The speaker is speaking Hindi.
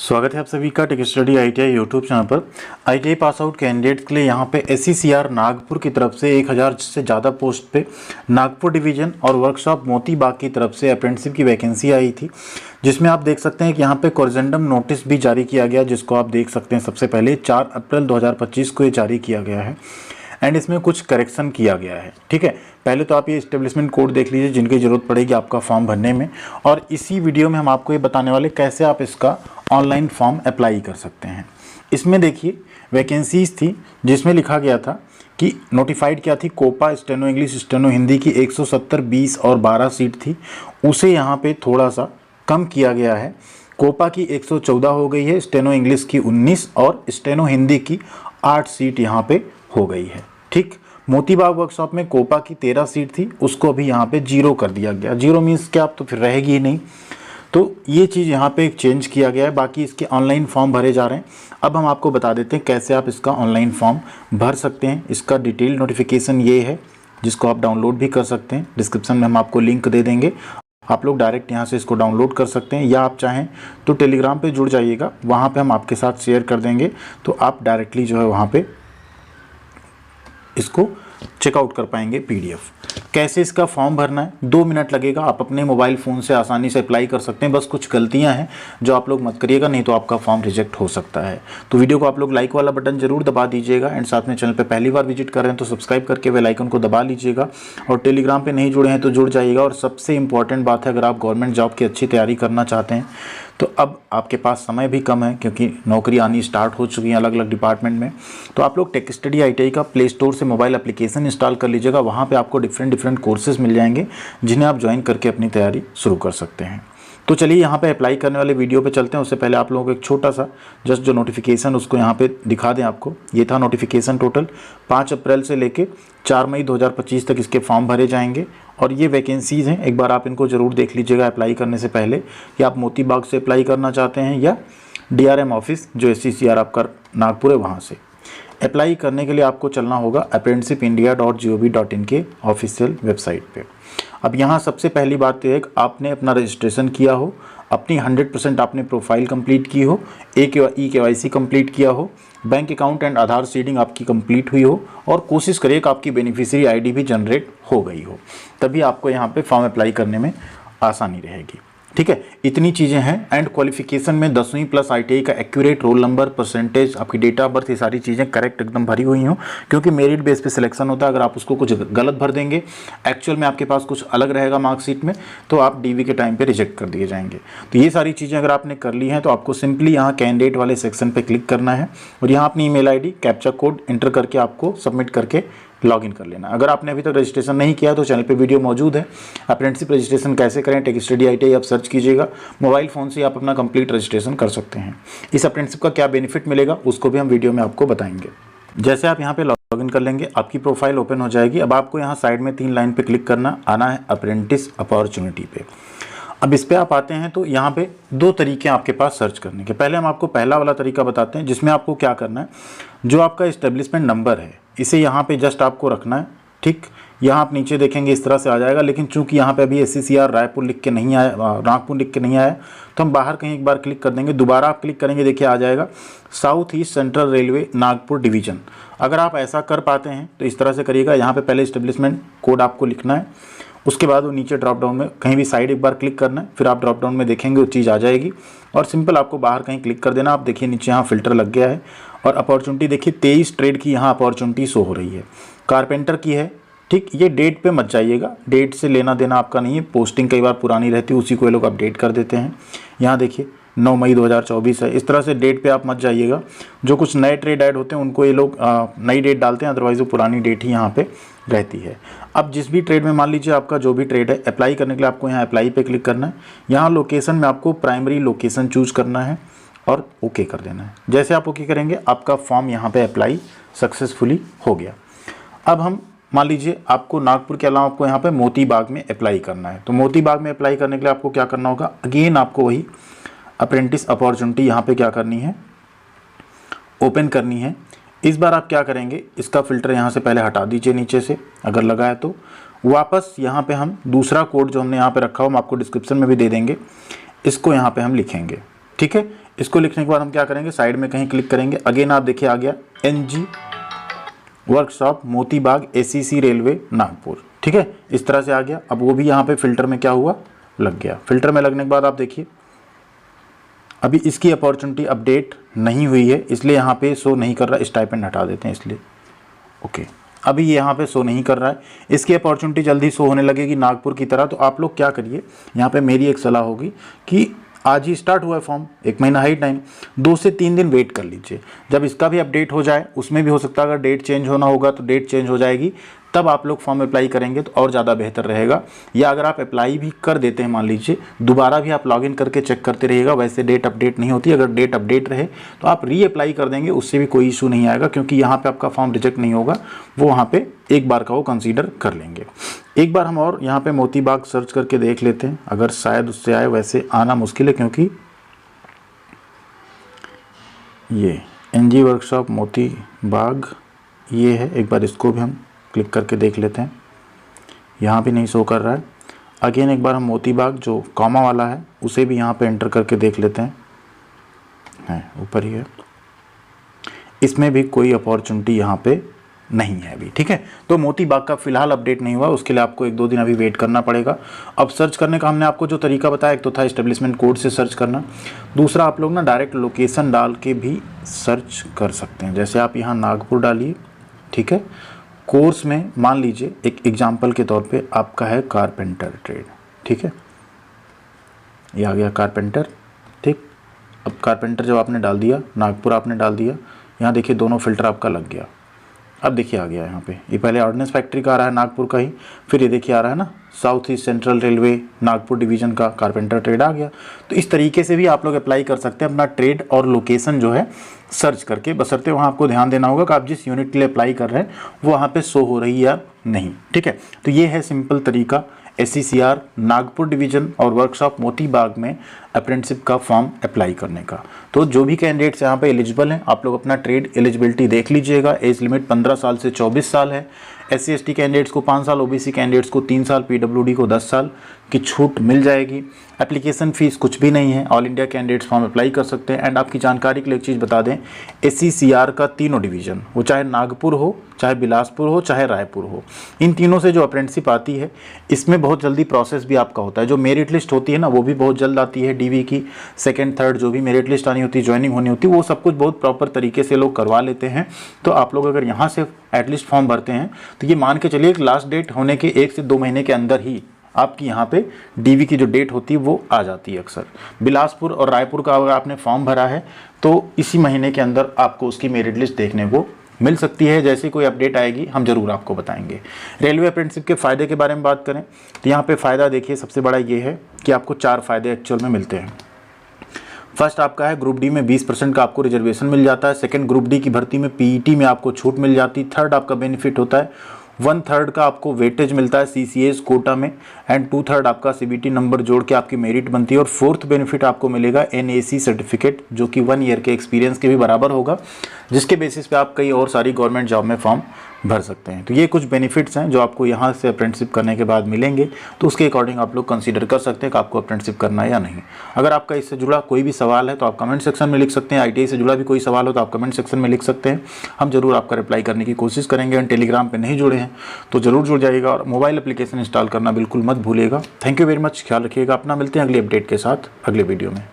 स्वागत है आप सभी का tech study ITI YouTube channel पर। आईटीआई पास आउट कैंडिडेट्स के लिए यहाँ पे एससीसीआर नागपुर की तरफ से 1000 से ज़्यादा पोस्ट पे नागपुर डिवीज़न और वर्कशॉप मोती बाग की तरफ से अप्रेंटिसशिप की वैकेंसी आई थी, जिसमें आप देख सकते हैं कि यहाँ पे कोरिजेंडम नोटिस भी जारी किया गया, जिसको आप देख सकते हैं सबसे पहले 4 अप्रैल 2025 को ये जारी किया गया है एंड इसमें कुछ करेक्शन किया गया है। ठीक है, पहले तो आप ये एस्टेब्लिशमेंट कोड देख लीजिए जिनकी ज़रूरत पड़ेगी आपका फॉर्म भरने में, और इसी वीडियो में हम आपको ये बताने वाले कैसे आप इसका ऑनलाइन फॉर्म अप्लाई कर सकते हैं। इसमें देखिए वैकेंसीज थी जिसमें लिखा गया था कि नोटिफाइड क्या थी, COPA steno English steno Hindi की 170 20 और 12 सीट थी, उसे यहाँ पे थोड़ा सा कम किया गया है। कोपा की 114 हो गई है, स्टेनो इंग्लिश की 19 और स्टेनो हिंदी की 8 सीट यहाँ पे हो गई है। ठीक, मोती बाग वर्कशॉप में कोपा की 13 सीट थी, उसको अभी यहाँ पे 0 कर दिया गया। 0 मीन्स क्या, आप तो फिर रहेगी ही नहीं, तो ये चीज़ यहाँ पे एक चेंज किया गया है। बाकी इसके ऑनलाइन फॉर्म भरे जा रहे हैं। अब हम आपको बता देते हैं कैसे आप इसका ऑनलाइन फॉर्म भर सकते हैं। इसका डिटेल नोटिफिकेशन ये है जिसको आप डाउनलोड भी कर सकते हैं। डिस्क्रिप्शन में हम आपको लिंक दे देंगे, आप लोग डायरेक्ट यहाँ से इसको डाउनलोड कर सकते हैं, या आप चाहें तो टेलीग्राम पे जुड़ जाइएगा, वहाँ पे हम आपके साथ शेयर कर देंगे, तो आप डायरेक्टली जो है वहाँ पे इसको चेकआउट कर पाएंगे पीडीएफ। कैसे इसका फॉर्म भरना है, 2 मिनट लगेगा, आप अपने मोबाइल फ़ोन से आसानी से अप्लाई कर सकते हैं। बस कुछ गलतियां हैं जो आप लोग मत करिएगा, नहीं तो आपका फॉर्म रिजेक्ट हो सकता है। तो वीडियो को आप लोग लाइक वाला बटन जरूर दबा दीजिएगा एंड साथ में चैनल पे पहली बार विजिट कर रहे हैं तो सब्सक्राइब करके बेल आइकन को दबा लीजिएगा, और टेलीग्राम पे नहीं जुड़े हैं तो जुड़ जाइएगा। और सबसे इंपॉर्टेंट बात है, अगर आप गवर्नमेंट जॉब की अच्छी तैयारी करना चाहते हैं तो अब आपके पास समय भी कम है, क्योंकि नौकरी आनी स्टार्ट हो चुकी है अलग अलग डिपार्टमेंट में। तो आप लोग टेक स्टडी आईटीआई का प्ले स्टोर से मोबाइल एप्लीकेशन इंस्टॉल कर लीजिएगा, वहाँ पे आपको डिफरेंट कोर्सेज मिल जाएंगे जिन्हें आप ज्वाइन करके अपनी तैयारी शुरू कर सकते हैं। तो चलिए यहाँ पे अप्लाई करने वाले वीडियो पे चलते हैं। उससे पहले आप लोगों को एक छोटा सा जस्ट जो नोटिफिकेशन उसको यहाँ पे दिखा दें आपको। ये था नोटिफिकेशन, टोटल 5 अप्रैल से लेके 4 मई 2025 तक इसके फॉर्म भरे जाएंगे, और ये वैकेंसीज़ हैं। एक बार आप इनको ज़रूर देख लीजिएगा अप्लाई करने से पहले कि आप मोती बाग से अप्लाई करना चाहते हैं या डीआरएम ऑफिस जो एससीसीआर आपका नागपुर है वहाँ से। अप्लाई करने के लिए आपको चलना होगा apprenticeshipindia.gov.in के ऑफिशियल वेबसाइट पे। अब यहाँ सबसे पहली बात तो है कि आपने अपना रजिस्ट्रेशन किया हो, अपनी 100% आपने प्रोफाइल कंप्लीट की हो, ई-केवाईसी कंप्लीट किया हो, bank account and Aadhaar seeding आपकी कंप्लीट हुई हो, और कोशिश करिए कि आपकी बेनिफिशियरी आईडी भी जनरेट हो गई हो, तभी आपको यहाँ पे फॉर्म अप्लाई करने में आसानी रहेगी। ठीक है, इतनी चीज़ें हैं। एंड क्वालिफिकेशन में 10वीं प्लस आईटीआई का एक्यूरेट रोल नंबर, परसेंटेज, आपकी डेट ऑफ बर्थ, ये सारी चीज़ें करेक्ट एकदम भरी हुई हों, क्योंकि मेरिट बेस पे सिलेक्शन होता है। अगर आप उसको कुछ गलत भर देंगे, एक्चुअल में आपके पास कुछ अलग रहेगा मार्कशीट में, तो आप डीवी के टाइम पे रिजेक्ट कर दिए जाएंगे। तो ये सारी चीज़ें अगर आपने कर ली हैं तो आपको सिंपली यहाँ कैंडिडेट वाले सेक्शन पर क्लिक करना है, और यहाँ अपनी email ID captcha code inter करके आपको सबमिट करके लॉगिन कर लेना। अगर आपने अभी तक रजिस्ट्रेशन नहीं किया तो चैनल पे वीडियो मौजूद है, अप्रेंटिसशिप रजिस्ट्रेशन कैसे करें, टेक स्टडी आईटीआई आप सर्च कीजिएगा, मोबाइल फ़ोन से आप अपना कंप्लीट रजिस्ट्रेशन कर सकते हैं। इस अप्रेंटिसशिप का क्या बेनिफिट मिलेगा उसको भी हम वीडियो में आपको बताएंगे। जैसे आप यहाँ पे लॉगिन कर लेंगे, आपकी प्रोफाइल ओपन हो जाएगी। अब आपको यहाँ साइड में 3 लाइन पर क्लिक करना आना है अप्रेंटिस अपॉर्चुनिटी पे। अब इस पर आप आते हैं तो यहाँ पे 2 तरीके आपके पास सर्च करने के। पहले हम आपको पहला वाला तरीका बताते हैं, जिसमें आपको क्या करना है, जो आपका एस्टेब्लिशमेंट नंबर है इसे यहाँ पे जस्ट आपको रखना है। ठीक, यहाँ आप नीचे देखेंगे इस तरह से आ जाएगा, लेकिन चूंकि यहाँ पे अभी एससीसीआर रायपुर लिख के नहीं आया, नागपुर लिख के नहीं आया, तो हम बाहर कहीं एक बार क्लिक कर देंगे। दोबारा आप क्लिक करेंगे, देखिए आ जाएगा south east central railway Nagpur division. अगर आप ऐसा कर पाते हैं तो इस तरह से करिएगा। यहाँ पे पहले एस्टेब्लिशमेंट कोड आपको लिखना है, उसके बाद वो नीचे ड्रॉप डाउन में कहीं भी साइड एक बार क्लिक करना है, फिर आप ड्रॉप डाउन में देखेंगे वो चीज़ आ जाएगी, और सिंपल आपको बाहर कहीं क्लिक कर देना। आप देखिए नीचे यहाँ फिल्टर लग गया है, और अपॉर्चुनिटी देखिए 23 ट्रेड की यहाँ अपॉर्चुनिटी शो हो रही है, कारपेंटर की है। ठीक, ये डेट पे मत जाइएगा, डेट से लेना देना आपका नहीं है। पोस्टिंग कई बार पुरानी रहती है, उसी को ये लोग अपडेट कर देते हैं। यहाँ देखिए 9 मई 2024 है, इस तरह से डेट पे आप मत जाइएगा। जो कुछ नए ट्रेड ऐड होते हैं उनको ये लोग नई डेट डालते हैं, अदरवाइज वो पुरानी डेट ही यहाँ पे रहती है। अब जिस भी ट्रेड में मान लीजिए आपका जो भी ट्रेड है, अप्लाई करने के लिए आपको यहाँ अप्लाई पे क्लिक करना है। यहाँ लोकेशन में आपको प्राइमरी लोकेशन चूज करना है और ओके कर देना है। जैसे आप ओके करेंगे आपका फॉर्म यहाँ पे अप्लाई सक्सेसफुली हो गया। अब हम मान लीजिए आपको नागपुर के अलावा आपको यहाँ पे मोती बाग में अप्लाई करना है, तो मोती बाग में अप्लाई करने के लिए आपको क्या करना होगा, अगेन आपको वही अप्रेंटिस अपॉर्चुनिटी यहाँ पे क्या करनी है, ओपन करनी है। इस बार आप क्या करेंगे, इसका फ़िल्टर यहाँ से पहले हटा दीजिए नीचे से, अगर लगा है तो वापस यहाँ पे हम दूसरा कोड जो हमने यहाँ पे रखा हो हम आपको डिस्क्रिप्शन में भी दे देंगे, इसको यहाँ पे हम लिखेंगे। ठीक है, इसको लिखने के बाद हम क्या करेंगे, साइड में कहीं क्लिक करेंगे। अगेन आप देखिए आ गया NG workshop Moti Bagh ACC railway Nagpur, ठीक है, इस तरह से आ गया। अब वो भी यहाँ पे फिल्टर में क्या हुआ, लग गया। फिल्टर में लगने के बाद आप देखिए अभी इसकी अपॉर्चुनिटी अपडेट नहीं हुई है, इसलिए यहाँ पे शो नहीं कर रहा, स्टाइपेंड हटा देते हैं इसलिए। ओके, अभी ये यहाँ पे शो नहीं कर रहा है, इसकी अपॉर्चुनिटी जल्दी शो होने लगेगी नागपुर की तरह। तो आप लोग क्या करिए, यहाँ पे मेरी एक सलाह होगी कि आज ही स्टार्ट हुआ है फॉर्म, 1 महीना है टाइम, 2 से 3 दिन वेट कर लीजिए। जब इसका भी अपडेट हो जाए, उसमें भी हो सकता है अगर डेट चेंज होना होगा तो डेट चेंज हो जाएगी, तब आप लोग फॉर्म अप्लाई करेंगे तो और ज़्यादा बेहतर रहेगा। या अगर आप अप्लाई भी कर देते हैं, मान लीजिए दोबारा भी आप लॉगिन करके चेक करते रहिएगा, वैसे डेट अपडेट नहीं होती। अगर डेट अपडेट रहे तो आप री अप्लाई कर देंगे, उससे भी कोई इशू नहीं आएगा, क्योंकि यहाँ पे आपका फॉर्म रिजेक्ट नहीं होगा, वो वहाँ पे एक बार का वो कंसीडर कर लेंगे। एक बार हम और यहाँ पे मोती बाग सर्च करके देख लेते हैं, अगर शायद उससे आए, वैसे आना मुश्किल है क्योंकि ये NG वर्कशॉप मोती बाग ये है। एक बार इसको भी हम क्लिक करके देख लेते हैं, यहाँ भी नहीं शो कर रहा है। अगेन एक बार हम मोती बाग जो कॉमा वाला है उसे भी यहाँ पे एंटर करके देख लेते हैं, ऊपर ही है, इसमें भी कोई अपॉर्चुनिटी यहाँ पे नहीं है अभी, ठीक है। तो मोती बाग का फिलहाल अपडेट नहीं हुआ, उसके लिए आपको 1-2 दिन अभी वेट करना पड़ेगा। अब सर्च करने का हमने आपको जो तरीका बताया, एक तो था एस्टेब्लिशमेंट कोड से सर्च करना, दूसरा आप लोग ना डायरेक्ट लोकेशन डाल के भी सर्च कर सकते हैं। जैसे आप यहाँ नागपुर डालिए, ठीक है, कोर्स में मान लीजिए एक एग्जाम्पल के तौर पे आपका है कारपेंटर ट्रेड, ठीक है, ये आ गया कारपेंटर, ठीक। अब कारपेंटर जब आपने डाल दिया, नागपुर आपने डाल दिया, यहाँ देखिए दोनों फिल्टर आपका लग गया। अब देखिए आ गया यहाँ पे, ये पहले ऑर्डिनेंस फैक्ट्री का आ रहा है नागपुर का ही, फिर ये देखिए आ रहा है ना south east central railway Nagpur division का कारपेंटर ट्रेड आ गया। तो इस तरीके से भी आप लोग अप्लाई कर सकते हैं अपना ट्रेड और लोकेशन जो है सर्च करके, बशर्ते वहाँ आपको ध्यान देना होगा कि आप जिस यूनिट के लिए अप्लाई कर रहे हैं वो वहाँ पे शो हो रही है या नहीं, ठीक है। तो ये है सिंपल तरीका SCCR नागपुर डिवीजन और वर्कशॉप मोती बाग में अप्रेंटिसशिप का फॉर्म अप्लाई करने का। तो जो भी कैंडिडेट्स यहाँ पे एलिजिबल हैं, आप लोग अपना ट्रेड एलिजिबिलिटी देख लीजिएगा। एज लिमिट 15 साल से 24 साल है। SC ST कैंडिडेट्स को 5 साल, OBC कैंडिडेट्स को 3 साल, PWD को 10 साल की छूट मिल जाएगी। एप्लीकेशन फ़ीस कुछ भी नहीं है, all India candidates form apply कर सकते हैं। एंड आपकी जानकारी के लिए एक चीज़ बता दें, SCCR का तीनों डिवीज़न, वो चाहे नागपुर हो, चाहे बिलासपुर हो, चाहे रायपुर हो, इन तीनों से जो अप्रेंटिसशिप आती है इसमें बहुत जल्दी प्रोसेस भी आपका होता है। जो मेरिट लिस्ट होती है ना, वो भी बहुत जल्द आती है। DV की 2nd 3rd जो भी मेरिट लिस्ट आनी होती है, ज्वाइनिंग होनी होती है, वो सब कुछ बहुत प्रॉपर तरीके से लोग करवा लेते हैं। तो आप लोग अगर यहाँ से एटलीस्ट फॉर्म भरते हैं तो ये मान के चलिए कि लास्ट डेट होने के 1 से 2 महीने के अंदर ही आपकी यहाँ पे DV की जो डेट होती है वो आ जाती है अक्सर। बिलासपुर और रायपुर का अगर आपने फॉर्म भरा है तो इसी महीने के अंदर आपको उसकी मेरिट लिस्ट देखने को मिल सकती है। जैसे कोई अपडेट आएगी हम जरूर आपको बताएंगे। रेलवे अप्रेंटिसशिप के फ़ायदे के बारे में बात करें तो यहाँ पे फ़ायदा देखिए, सबसे बड़ा ये है कि आपको 4 फ़ायदे एक्चुअल में मिलते हैं। फर्स्ट आपका है ग्रुप डी में 20% का आपको रिजर्वेशन मिल जाता है। सेकंड, ग्रुप डी की भर्ती में PET में आपको छूट मिल जाती है। थर्ड, आपका बेनिफिट होता है 1/3 का आपको वेटेज मिलता है CCS कोटा में। एंड 2/3 आपका CBT नंबर जोड़ के आपकी मेरिट बनती है। और फोर्थ बेनिफिट आपको मिलेगा NAC सर्टिफिकेट, जो कि 1 ईयर के एक्सपीरियंस के भी बराबर होगा, जिसके बेसिस पे आप कई और सारी गवर्नमेंट जॉब में फॉर्म भर सकते हैं। तो ये कुछ बेनिफिट्स हैं जो आपको यहाँ से अप्रेंटिसशिप करने के बाद मिलेंगे। तो उसके अकॉर्डिंग आप लोग कंसीडर कर सकते हैं कि आपको अप्रेंटिसशिप करना है या नहीं। अगर आपका इससे जुड़ा कोई भी सवाल है तो आप कमेंट सेक्शन में लिख सकते हैं। ITI से जुड़ा भी कोई सवाल हो तो आप कमेंट सेक्शन में लिख सकते हैं, हम जरूर आपका रिप्लाई करने की कोशिश करेंगे। एंड टेलीग्राम पर नहीं जुड़े हैं तो जरूर जुड़ जाइएगा और मोबाइल एप्लीकेशन इंस्टॉल करना बिल्कुल मत भूलिएगा। थैंक यू वेरी मच, ख्याल रखिएगा अपना। मिलते हैं अगली अपडेट के साथ अगले वीडियो में।